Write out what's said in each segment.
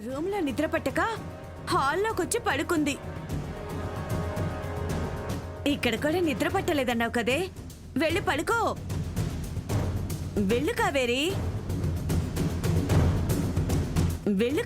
Room లో నిద్ర పట్టక హాల్లోకొచ్చి పడుకుంది. ఇక్కడ కూడా నిద్ర పట్టలేదన్నావు కదే, వెళ్ళి పడుకో. వెళ్ళు కావేరి, వెళ్ళు.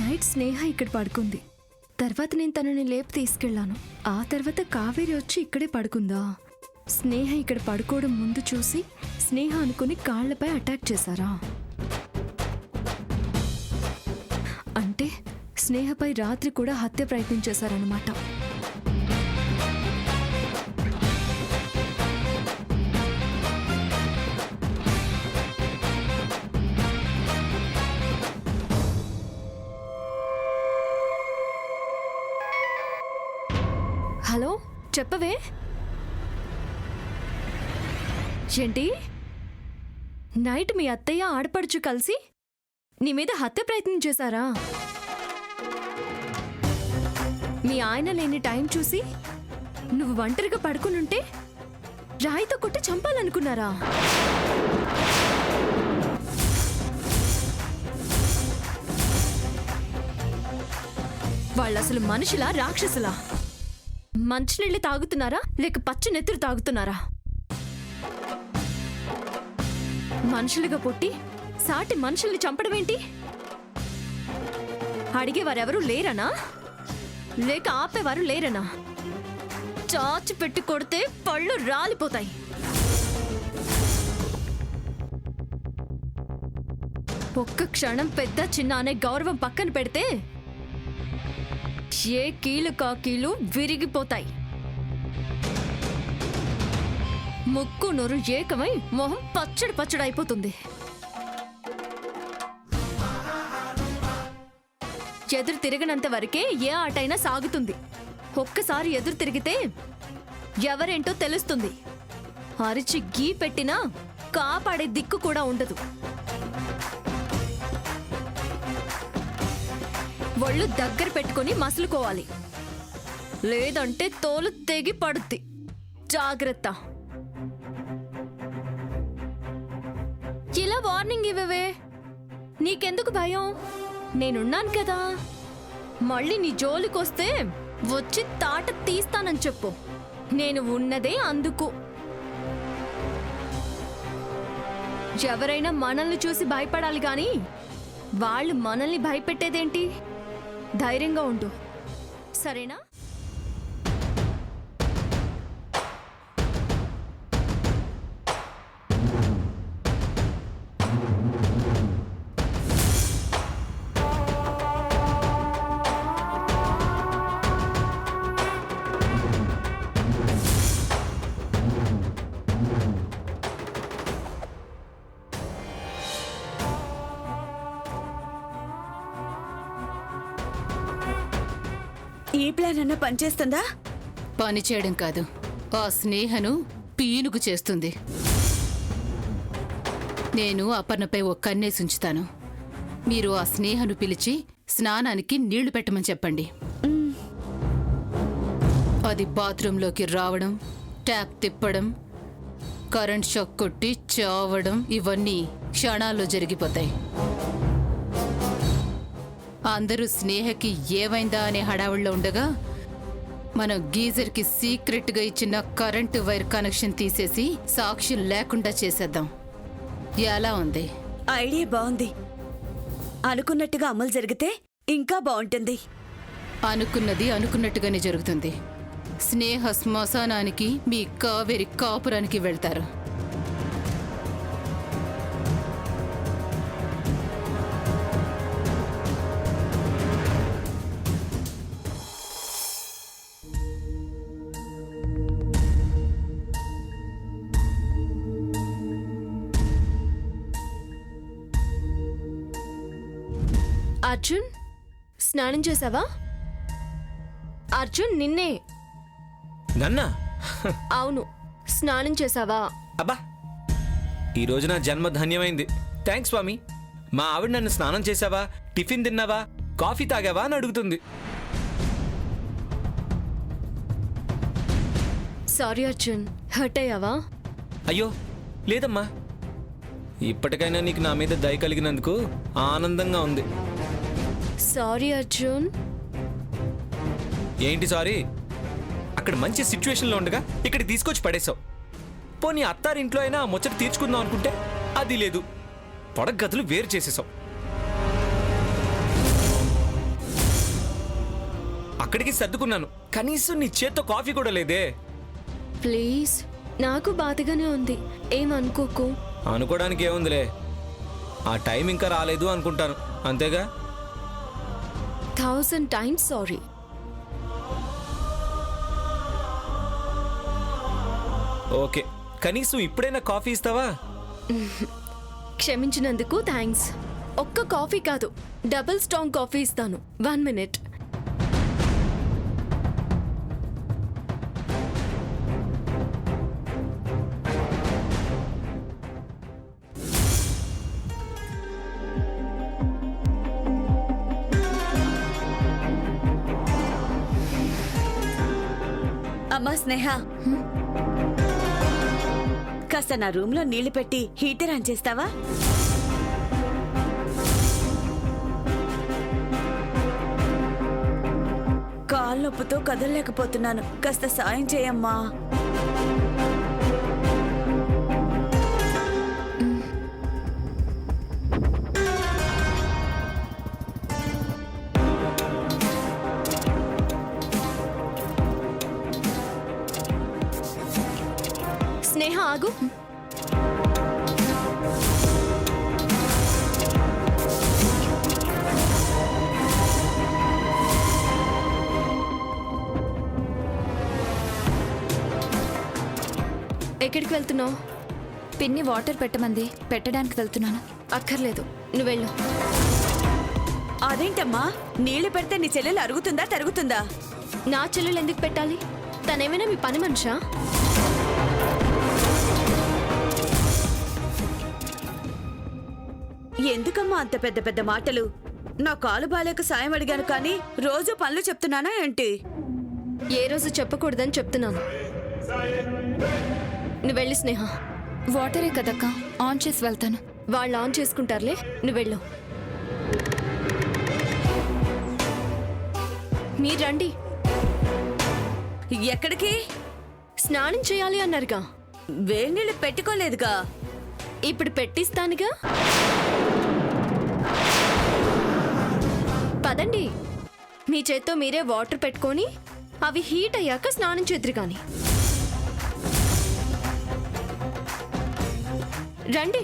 నైట్ స్నేహ ఇక్కడ పడుకుంది. తర్వాత నేను తనని లేపి తీసుకెళ్లాను. ఆ తర్వాత కావేరి వచ్చి ఇక్కడే పడుకుందా? స్నేహ ఇక్కడ పడుకోవడం ముందు చూసి స్నేహ అనుకుని కాళ్లపై అటాక్ చేశారా? అంటే స్నేహపై రాత్రి కూడా హత్య ప్రయత్నం చేశారన్నమాట. హలో, చెప్పవే. ఏంటి, నైట్ మీ అత్తయ్య ఆడపడుచు కలిసి నీ మీద హత్య ప్రయత్నం చేశారా? మీ ఆయన లేని టైం చూసి నువ్వు ఒంటరిగా పడుకునుంటే రాయితో కొట్టి చంపాలనుకున్నారా? వాళ్ళసలు మనుషులా, రాక్షసులా? మంచినీళ్ళు తాగుతున్నారా లేక పచ్చి నెత్తురు తాగుతున్నారా? మనుషులుగా పుట్టి సాటి మనుషుల్ని చంపడమేంటి? అడిగేవారెవరూ లేరనా లేక ఆపేవారు లేరనా? చాచి పెట్టి కొడితే పళ్ళు రాలిపోతాయి. ఒక్క క్షణం పెద్ద చిన్న అనే గౌరవం పక్కన పెడితే ఏ కీలు కాకీలు విరిగిపోతాయి. ముక్కు నోరు ఏకమై మొహం పచ్చడి పచ్చడి అయిపోతుంది. ఎదురు తిరగనంత వరకే ఏ ఆటైనా సాగుతుంది. ఒక్కసారి ఎదురు తిరిగితే ఎవరేంటో తెలుస్తుంది. అరిచి గీ పెట్టినా కాపాడే దిక్కు కూడా ఉండదు. ఒళ్ళు దగ్గర పెట్టుకుని మసులుకోవాలి, లేదంటే తోలు తెగి పడుద్ది. జాగ్రత్త. ఇలా వార్నింగ్ ఇవ్వవే. నీకెందుకు భయం? నేనున్నాను కదా. మళ్ళీ నీ జోలికొస్తే వచ్చి తాట తీస్తానని చెప్పు. నేను ఉన్నదే అందుకు. ఎవరైనా మనల్ని చూసి భయపడాలి గాని వాళ్ళు మనల్ని భయపెట్టేదేంటి? ధైర్యంగా ఉండు, సరేనా? ఈ ప్లాన్ అన్న పనిచేస్తుందా? పని చేయడం కాదు, ఆ స్నేహను పీనుగు చేస్తుంది. నేను అపర్ణపై ఓ కన్నేసి ఉంచుతాను. మీరు ఆ స్నేహను పిలిచి స్నానానికి నీళ్లు పెట్టమని చెప్పండి. అది బాత్రూంలోకి రావడం, ట్యాప్ తిప్పడం, కరెంట్ షాక్ కొట్టి చావడం ఇవన్నీ క్షణాల్లో జరిగిపోతాయి. అందరూ స్నేహకి ఏమైందా అనే హడావుల్లో ఉండగా మనం గీజర్కి సీక్రెట్గా ఇచ్చిన కరెంటు వైర్ కనెక్షన్ తీసేసి సాక్ష్యం లేకుండా చేసేద్దాం. ఎలా ఉంది? ఐడియా బాగుంది. అనుకున్నట్టుగా అమలు జరిగితే ఇంకా బాగుంటుంది. అనుకున్నది అనుకున్నట్టుగానే జరుగుతుంది. స్నేహ శ్మశానానికి మీ కావేరి కాపురానికి వెళ్తారు. అర్జున్, స్నానం చేసావా? అర్జున్ నిన్నే. నన్నా? అవును, స్నానం చేసావా? అబ్బా, ఈరోజు నా జన్మ ధన్యమైంది. థ్యాంక్స్ స్వామి. మా ఆవిడ నన్ను స్నానం చేసావా, టిఫిన్ తిన్నావా, కాఫీ తాగావా అని అడుగుతుంది. సారీ అర్జున్, హర్ట్ అయ్యావా? అయ్యో లేదమ్మా, ఇప్పటికైనా నీకు నా మీద దయ కలిగినందుకు ఆనందంగా ఉంది. సారీ అర్జున్. ఏంటి సారీ? అక్కడ మంచి సిచ్యువేషన్లో ఉండగా ఇక్కడికి తీసుకొచ్చి పడేశావు. పోనీ అత్తారింట్లో అయినా ఆ ముచ్చట తీర్చుకుందాం అనుకుంటే అది లేదు. పొడగదులు వేరు చేసేసావు. అక్కడికి సర్దుకున్నాను, కనీసం నీ చేత్తో కాఫీ కూడా లేదే. ప్లీజ్, నాకు బాధగానే ఉంది, ఏమనుకోకు. అనుకోవడానికి ఏముందిలే, ఆ టైం ఇంకా రాలేదు అనుకుంటాను, అంతేగా. 1000 times సారీ. ఓకే, కనీసం ఇప్పుడైనా కాఫీ ఇస్తావా? క్షమించినందుకు థ్యాంక్స్. ఒక్క కాఫీ కాదు, డబుల్ స్ట్రాంగ్ కాఫీ ఇస్తాను. 1 minute. అమ్మా స్నేహ, కాస్త నా రూమ్ లో నీళ్లు పెట్టి హీటర్ ఆన్ చేస్తావా? కాలు నొప్పుతో కదలలేకపోతున్నాను, కాస్త సాయం చేయమ్మా. స్నేహ ఆగు. ఎక్కడికి వెళ్తున్నావు? పిన్ని వాటర్ పెట్టమంది, పెట్టడానికి వెళ్తున్నాను. అక్కర్లేదు, నువ్వు వెళ్ళు. అదేంటమ్మా, నీళ్లు పెడితే నీ చెల్లెలు అరుగుతుందా తరుగుతుందా? నా చెల్లెలు ఎందుకు పెట్టాలి? తనేమైనా మీ పని మనిషా? ఎందుకమ్మా అంత పెద్ద పెద్ద మాటలు? నా కాలు బాలేక సాయం అడిగాను కానీ రోజు పనులు చెప్తున్నానా ఏంటి? ఏ రోజు చెప్పకూడదని చెప్తున్నాను. నువ్వు వెళ్ళి స్నేహ. వాటరే కదక్క, ఆన్ చేసి వెళ్తాను. వాళ్ళు ఆన్ చేసుకుంటారులే, నువ్వు వెళ్ళు. మీరు రండి. ఎక్కడికి? స్నానం చేయాలి అన్నారుగా. వేడి నీళ్ళు పెట్టుకోలేదుగా. ఇప్పుడు పెట్టిస్తానుగా. పదండి, మీ చేత్తో మీరే వాటర్ పెట్టుకొని అవి హీట్ అయ్యాక స్నానం చేద్దరు కానీ. రండి.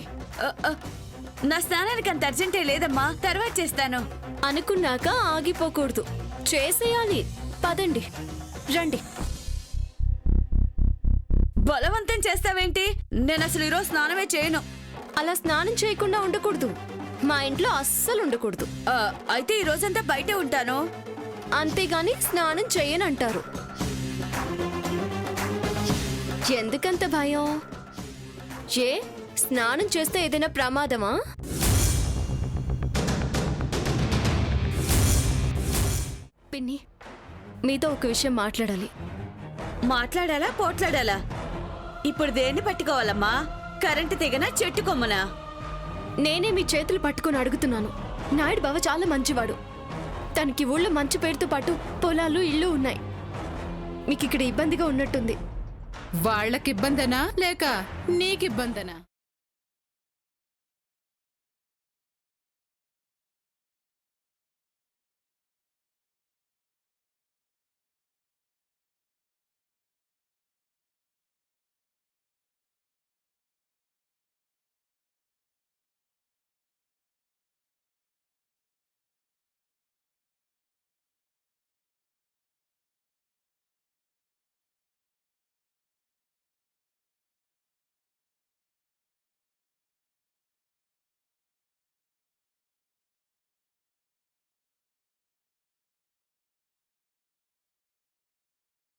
నా స్నానానికి అంత అర్జెంటే లేదమ్మా, తర్వాత చేస్తాను. అనుకున్నాక ఆగిపోకూడదు, చేసేయాలి. పదండి, రండి. బలవంతం చేస్తావేంటి? నేను అసలు ఈరోజు స్నానమే చేయను. అలా స్నానం చేయకుండా ఉండకూడదు, మా ఇంట్లో అస్సలు ఉండకూడదు. అయితే ఈ రోజంతా బయటే ఉంటాను. అంతేగాని స్నానం చేయనంటారు. ఎందుకంత భయం? ఏ స్నానం చేస్తే ఏదైనా ప్రమాదమా? పిన్ని, మీతో ఒక విషయం మాట్లాడాలి. మాట్లాడాలా పోట్లాడాలా? ఇప్పుడు దేన్ని పట్టుకోవాలమ్మా? కరెంటు తెగనా చెట్టు కొమ్మనా? నేనే మీ చేతులు పట్టుకొని అడుగుతున్నాను. నాయుడు బావ చాలా మంచివాడు. తనకి ఊళ్ళో మంచి పేరుతో పాటు పొలాలు ఇళ్ళు ఉన్నాయి. మీకు ఇక్కడ ఇబ్బందిగా ఉన్నట్టుంది. వాళ్ళకిబ్బందనా లేక నీకిబ్బందనా?